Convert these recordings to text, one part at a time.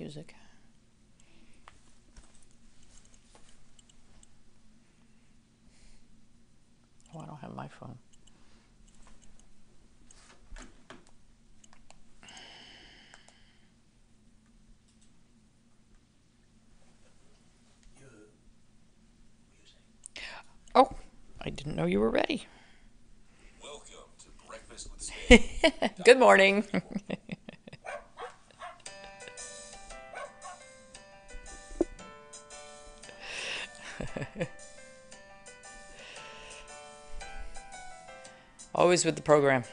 music. Oh, I don't have my phone. Oh, I didn't know you were ready. Welcome to Breakfast with Stan. Good morning. Always with the program.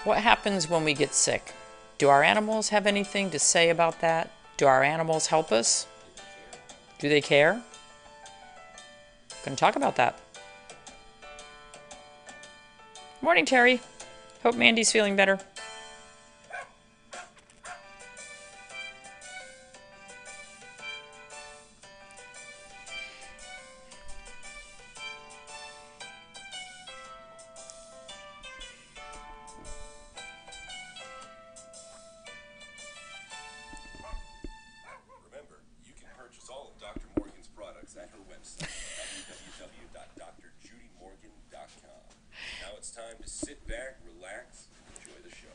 What happens when we get sick? Do our animals have anything to say about that? Do our animals help us? Do they care? Going to talk about that. Morning, Terry. Hope Mandy's feeling better. Remember, you can purchase all of Dr. Morgan's products at her website, www.drjudymorgan.com. Now it's time to sit back, relax, and enjoy the show.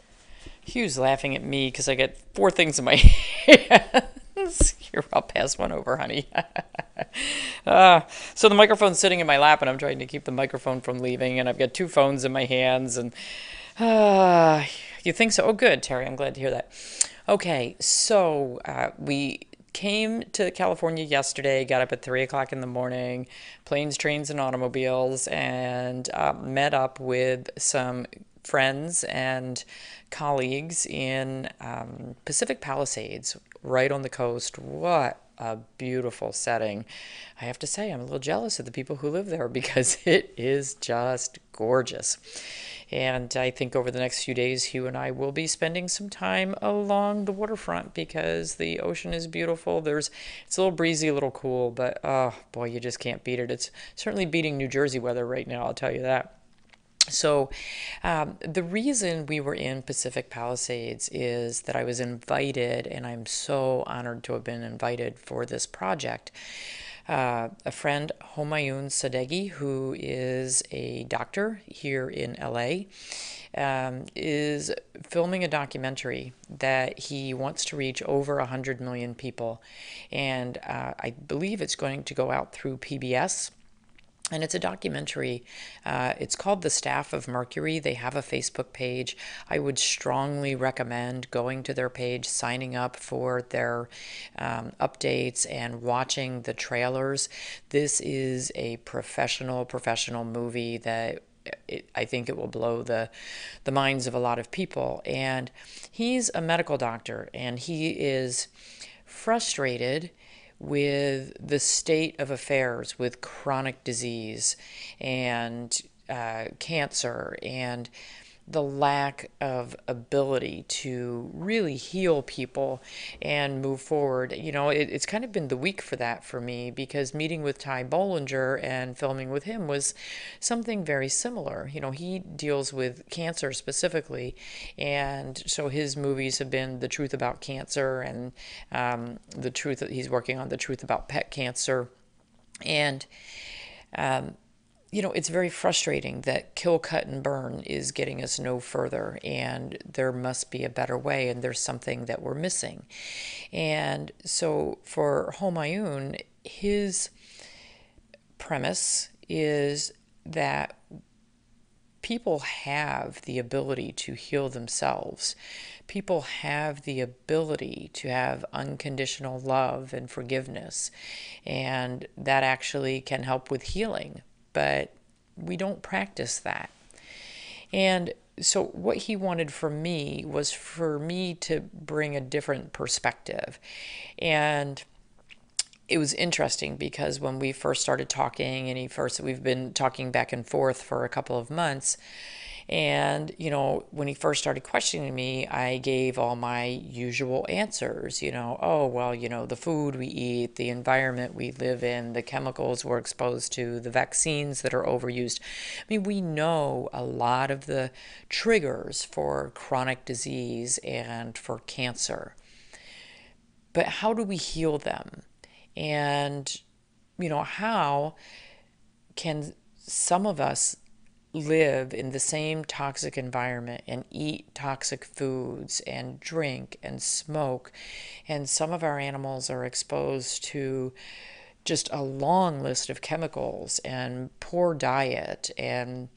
Hugh's laughing at me because I got 4 things in my hands. Here, I'll pass one over, honey. So the microphone's sitting in my lap, and I'm trying to keep the microphone from leaving, and I've got 2 phones in my hands, and you think so? Oh, good, Terry. I'm glad to hear that. Okay, so we came to California yesterday, got up at 3 o'clock in the morning, planes, trains, and automobiles, and met up with some friends and colleagues in Pacific Palisades, right on the coast. What a beautiful setting. I have to say, I'm a little jealous of the people who live there because it is just gorgeous. And I think over the next few days, Hugh and I will be spending some time along the waterfront because the ocean is beautiful. It's a little breezy, a little cool, but oh boy, you just can't beat it. It's certainly beating New Jersey weather right now, I'll tell you that. So, the reason we were in Pacific Palisades is that I was invited, and I'm so honored to have been invited for this project. A friend, Homayun Sadeghi, who is a doctor here in LA, is filming a documentary that he wants to reach over 100 million people. And I believe it's going to go out through PBS. And it's a documentary. It's called The Staff of Mercury. They have a Facebook page. I would strongly recommend going to their page, signing up for their updates, and watching the trailers. This is a professional movie that I think it will blow the minds of a lot of people. And he's a medical doctor, and he is frustrated with the state of affairs with chronic disease and cancer and the lack of ability to really heal people and move forward. It's kind of been the week for that for me because meeting with Ty Bollinger and filming with him was something very similar. He deals with cancer specifically, and so his movies have been The Truth About Cancer and the truth that he's working on, The Truth About Pet Cancer. And it's very frustrating that kill, cut, and burn is getting us no further, and there must be a better way, and there's something that we're missing. And so for Homayun, his premise is that people have the ability to heal themselves. People have the ability to have unconditional love and forgiveness, and that actually can help with healing. But we don't practice that. And so what he wanted from me was for me to bring a different perspective. And it was interesting because when we first started talking, and we've been talking back and forth for a couple of months, And, when he first started questioning me, I gave all my usual answers, oh, well, the food we eat, the environment we live in, the chemicals we're exposed to, the vaccines that are overused. I mean, we know a lot of the triggers for chronic disease and for cancer. But how do we heal them? And, how can some of us live in the same toxic environment and eat toxic foods and drink and smoke? And some of our animals are exposed to just a long list of chemicals and poor diet and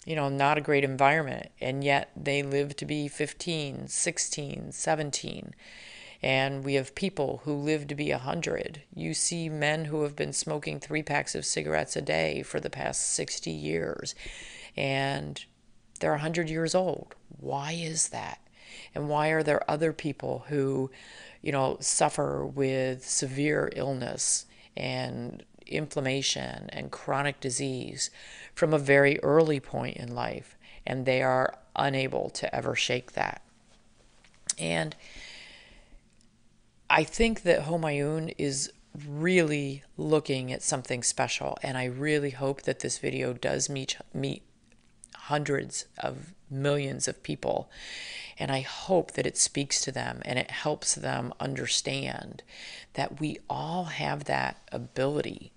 not a great environment, and yet they live to be 15, 16, 17. And we have people who live to be 100. You see men who have been smoking 3 packs of cigarettes a day for the past 60 years, and they're 100 years old. Why is that? And why are there other people who, suffer with severe illness and inflammation and chronic disease from a very early point in life, and they are unable to ever shake that? And I think that Homayun is really looking at something special, and I really hope that this video does meet hundreds of millions of people, and I hope that it speaks to them and it helps them understand that we all have that ability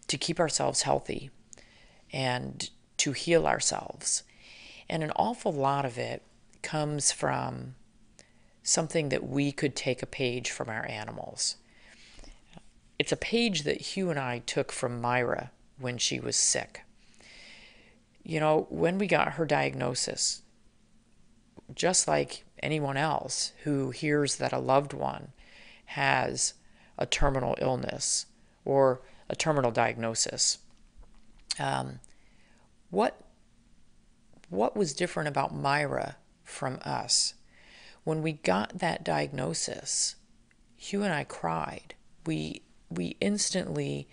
to keep ourselves healthy and to heal ourselves. And an awful lot of it comes from something that we could take a page from our animals. It's a page that Hugh and I took from Myra when she was sick. When we got her diagnosis, just like anyone else who hears that a loved one has a terminal illness or a terminal diagnosis, what was different about Myra from us? When we got that diagnosis, Hugh and I cried. We instantly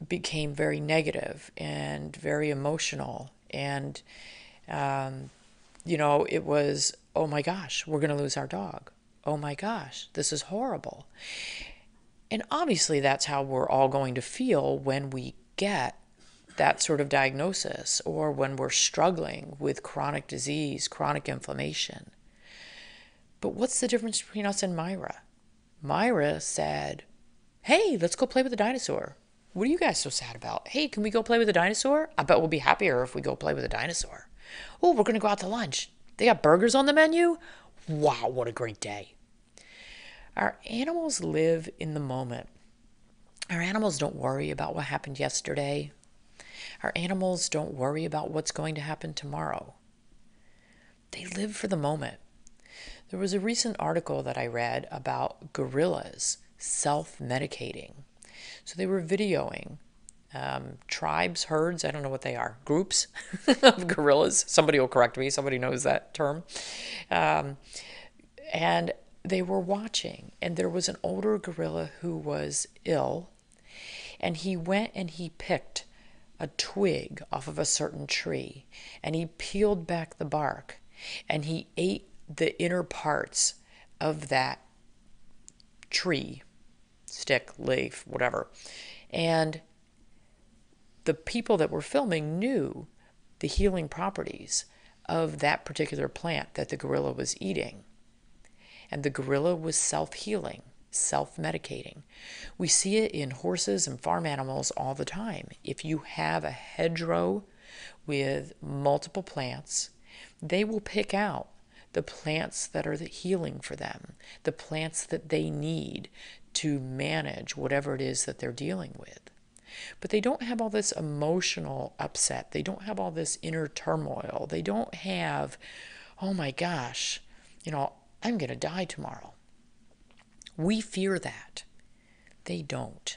became very negative and very emotional. And, it was, oh my gosh, we're going to lose our dog. Oh my gosh, this is horrible. And obviously that's how we're all going to feel when we get that sort of diagnosis or when we're struggling with chronic disease, chronic inflammation. But what's the difference between us and Myra? Myra said, hey, let's go play with the dinosaur. What are you guys so sad about? Hey, can we go play with the dinosaur? I bet we'll be happier if we go play with a dinosaur. Oh, we're going to go out to lunch. They got burgers on the menu? Wow, what a great day. Our animals live in the moment. Our animals don't worry about what happened yesterday. Our animals don't worry about what's going to happen tomorrow. They live for the moment. There was a recent article that I read about gorillas self-medicating. So they were videoing tribes, herds, I don't know what they are, groups of gorillas. Somebody will correct me. Somebody knows that term. And they were watching, and there was an older gorilla who was ill, and he went and he picked a twig off of a certain tree, and he peeled back the bark, and he ate the inner parts of that tree, stick, leaf, whatever. And the people that were filming knew the healing properties of that particular plant that the gorilla was eating. And the gorilla was self-healing, self-medicating. We see it in horses and farm animals all the time. If you have a hedgerow with multiple plants, they will pick out the plants that are the healing for them, the plants that they need to manage whatever it is that they're dealing with. But they don't have all this emotional upset. They don't have all this inner turmoil. They don't have, oh my gosh, I'm going to die tomorrow. We fear that. They don't.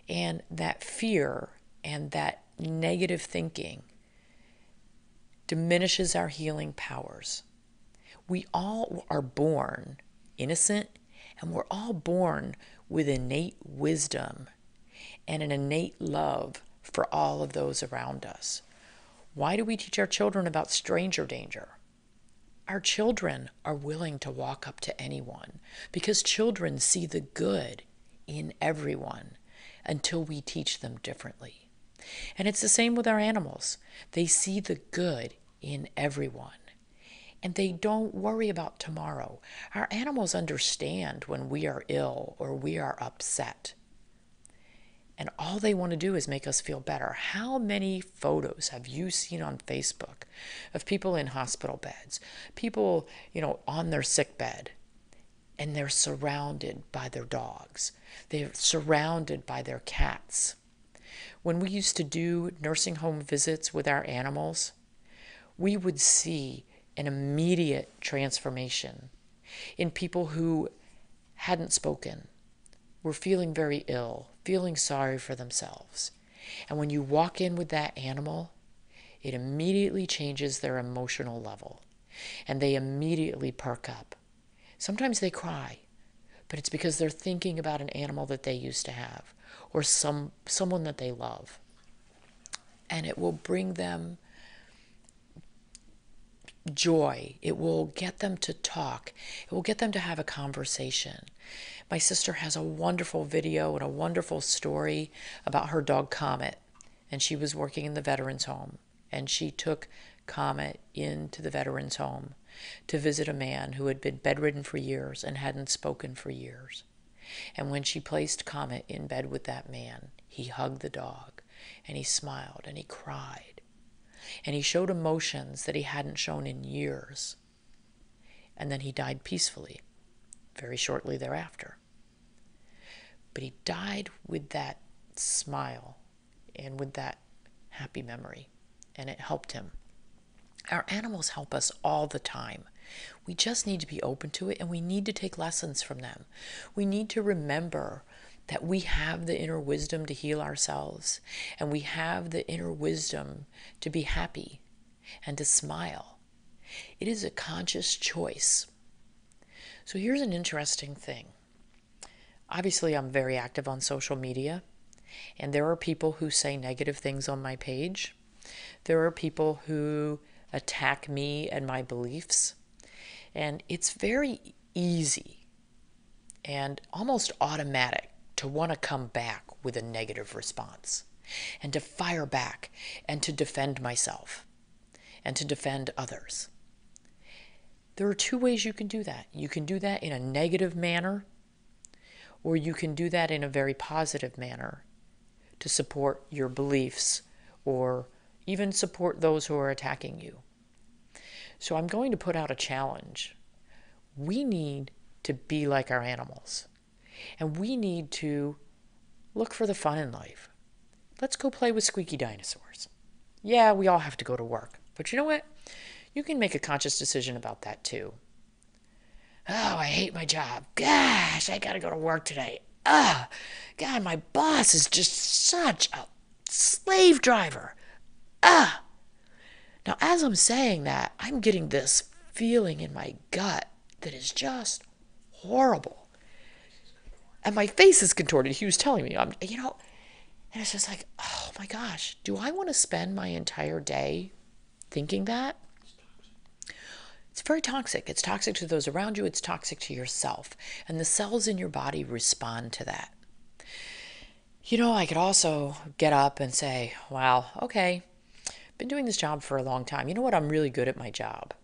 And that fear and that negative thinking diminishes our healing powers. We all are born innocent, and we're all born with innate wisdom and an innate love for all of those around us. Why do we teach our children about stranger danger? Our children are willing to walk up to anyone because children see the good in everyone until we teach them differently. And it's the same with our animals. They see the good in everyone and they don't worry about tomorrow. Our animals understand when we are ill or we are upset. And all they want to do is make us feel better. How many photos have you seen on Facebook of people in hospital beds, people, on their sick bed, and they're surrounded by their dogs. They're surrounded by their cats. When we used to do nursing home visits with our animals, we would see an immediate transformation in people who hadn't spoken, were feeling very ill, feeling sorry for themselves. And when you walk in with that animal, it immediately changes their emotional level. And they immediately perk up. Sometimes they cry, but it's because they're thinking about an animal that they used to have or someone that they love. And it will bring them joy. It will get them to talk. It will get them to have a conversation. My sister has a wonderful video and a wonderful story about her dog Comet. And she was working in the veterans home. And she took Comet into the veterans home to visit a man who had been bedridden for years and hadn't spoken for years. And when she placed Comet in bed with that man, he hugged the dog and he smiled and he cried. And he showed emotions that he hadn't shown in years. And then he died peacefully, very shortly thereafter. But he died with that smile and with that happy memory, and it helped him. Our animals help us all the time. We just need to be open to it, and we need to take lessons from them. We need to remember that we have the inner wisdom to heal ourselves, and we have the inner wisdom to be happy and to smile. It is a conscious choice. So here's an interesting thing. Obviously, I'm very active on social media, and there are people who say negative things on my page. There are people who attack me and my beliefs, and it's very easy and almost automatic to want to come back with a negative response and to fire back and to defend myself and to defend others. There are two ways you can do that. You can do that in a negative manner, or you can do that in a very positive manner to support your beliefs or even support those who are attacking you. So I'm going to put out a challenge. We need to be like our animals. And we need to look for the fun in life. Let's go play with squeaky dinosaurs. Yeah, we all have to go to work. But you know what? You can make a conscious decision about that too. Oh, I hate my job. Gosh, I gotta go to work today. God, my boss is just such a slave driver. Now, as I'm saying that, I'm getting this feeling in my gut that is just horrible. And my face is contorted. He was telling me, and it's just like, oh my gosh, do I want to spend my entire day thinking that? It's very toxic. It's toxic to those around you. It's toxic to yourself. And the cells in your body respond to that. I could also get up and say, wow, okay, been doing this job for a long time. You know what? I'm really good at my job.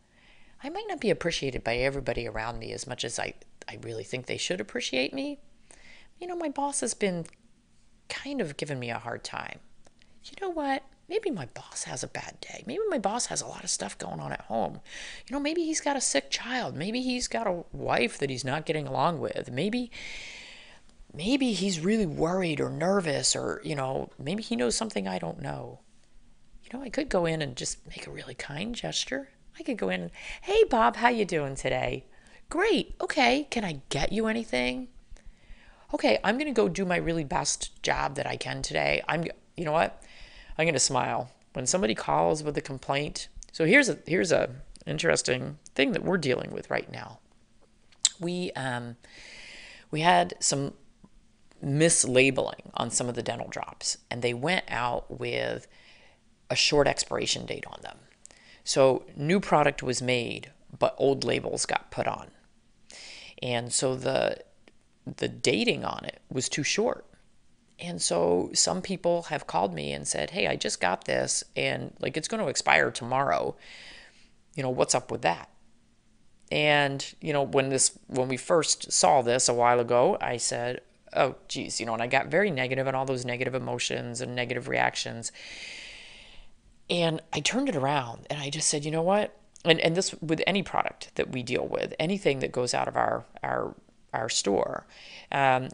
I might not be appreciated by everybody around me as much as I really think they should appreciate me. My boss has been kind of giving me a hard time. You know what? Maybe my boss has a bad day. Maybe my boss has a lot of stuff going on at home. Maybe he's got a sick child. Maybe he's got a wife that he's not getting along with. Maybe he's really worried or nervous or, maybe he knows something I don't know. I could go in and just make a really kind gesture. I could go in and, hey, Bob, how you doing today? Great. Okay. Can I get you anything? Okay, I'm going to go do my really best job that I can today. You know what? I'm going to smile. When somebody calls with a complaint. So here's a interesting thing that we're dealing with right now. We had some mislabeling on some of the dental drops, and they went out with a short expiration date on them. So new product was made, but old labels got put on. And so the dating on it was too short. And so some people have called me and said, hey, I just got this and like it's going to expire tomorrow. What's up with that? And, when we first saw this a while ago, I said, oh, geez, and I got very negative and all those negative emotions and negative reactions. And I turned it around and I just said, you know what? And this with any product that we deal with, anything that goes out of our store.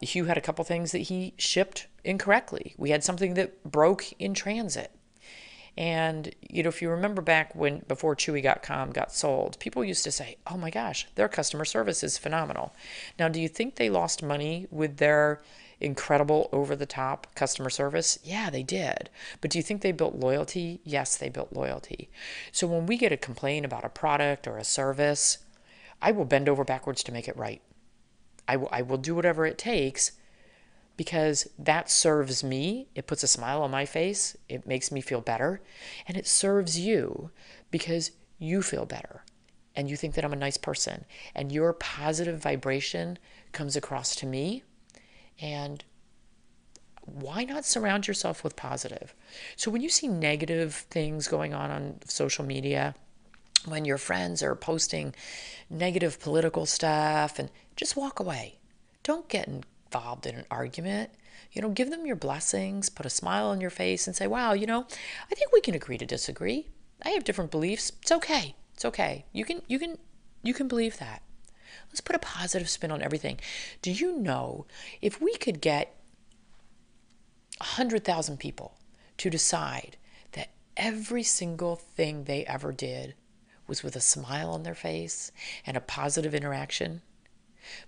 Hugh had a couple things that he shipped incorrectly. We had something that broke in transit. And, if you remember back before Chewy.com got sold, people used to say, oh my gosh, their customer service is phenomenal. Now, do you think they lost money with their incredible over-the-top customer service? Yeah, they did. But do you think they built loyalty? Yes, they built loyalty. So when we get a complaint about a product or a service, I will bend over backwards to make it right. I will do whatever it takes because that serves me. It puts a smile on my face. It makes me feel better. And it serves you because you feel better and you think that I'm a nice person. And your positive vibration comes across to me. And why not surround yourself with positive? So when you see negative things going on social media, when your friends are posting negative political stuff, and just walk away. Don't get involved in an argument. Give them your blessings, put a smile on your face and say, wow, I think we can agree to disagree. I have different beliefs. It's okay. It's okay. You can believe that. Let's put a positive spin on everything. Do you know if we could get 100,000 people to decide that every single thing they ever did was with a smile on their face and a positive interaction,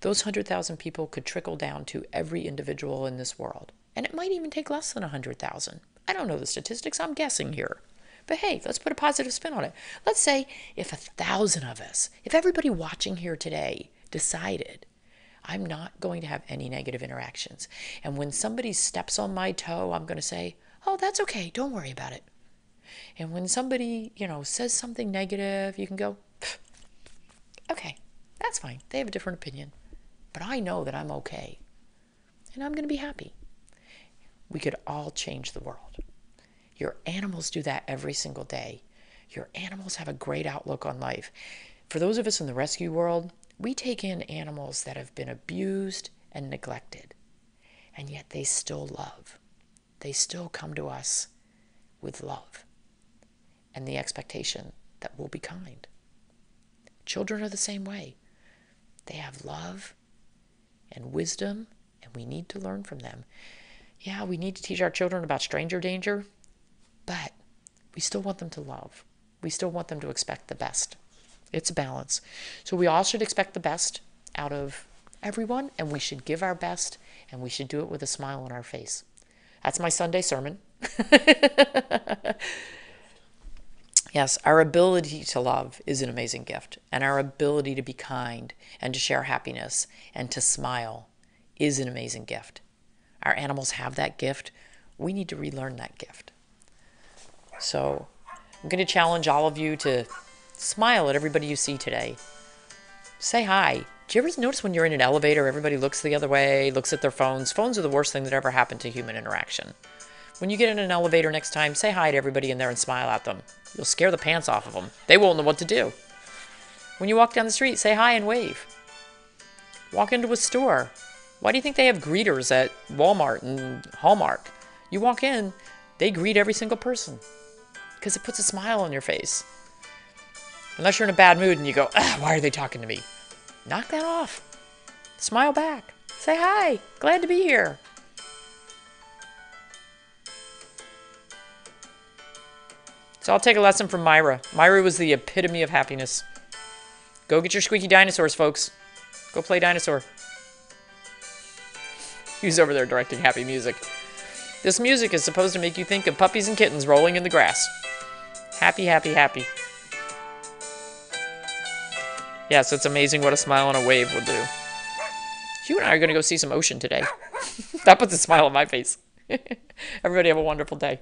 those 100,000 people could trickle down to every individual in this world. And it might even take less than 100,000. I don't know the statistics. I'm guessing here. But hey, let's put a positive spin on it. Let's say if 1,000 of us, if everybody watching here today decided, I'm not going to have any negative interactions. And when somebody steps on my toe, I'm going to say, oh, that's okay. Don't worry about it. And when somebody, says something negative, you can go, okay, that's fine. They have a different opinion. But I know that I'm okay. And I'm going to be happy. We could all change the world. Your animals do that every single day. Your animals have a great outlook on life. For those of us in the rescue world, we take in animals that have been abused and neglected. And yet they still love. They still come to us with love and the expectation that we'll be kind. Children are the same way. They have love and wisdom, and we need to learn from them. Yeah, we need to teach our children about stranger danger, but we still want them to love. We still want them to expect the best. It's a balance. So we all should expect the best out of everyone, and we should give our best, and we should do it with a smile on our face. That's my Sunday sermon. Yes, our ability to love is an amazing gift, and our ability to be kind and to share happiness and to smile is an amazing gift. Our animals have that gift. We need to relearn that gift. So I'm going to challenge all of you to smile at everybody you see today. Say hi. Do you ever notice when you're in an elevator, everybody looks the other way, looks at their phones? Phones are the worst thing that ever happened to human interaction. When you get in an elevator next time, say hi to everybody in there and smile at them. You'll scare the pants off of them. They won't know what to do. When you walk down the street, say hi and wave. Walk into a store. Why do you think they have greeters at Walmart and Hallmark? You walk in, they greet every single person because it puts a smile on your face. Unless you're in a bad mood and you go, why are they talking to me? Knock that off. Smile back. Say hi. Glad to be here. So I'll take a lesson from Myra. Myra was the epitome of happiness. Go get your squeaky dinosaurs, folks. Go play dinosaur. He's over there directing happy music. This music is supposed to make you think of puppies and kittens rolling in the grass. Happy, happy, happy. Yes, it's amazing what a smile and a wave will do. You and I are going to go see some ocean today. That puts a smile on my face. Everybody have a wonderful day.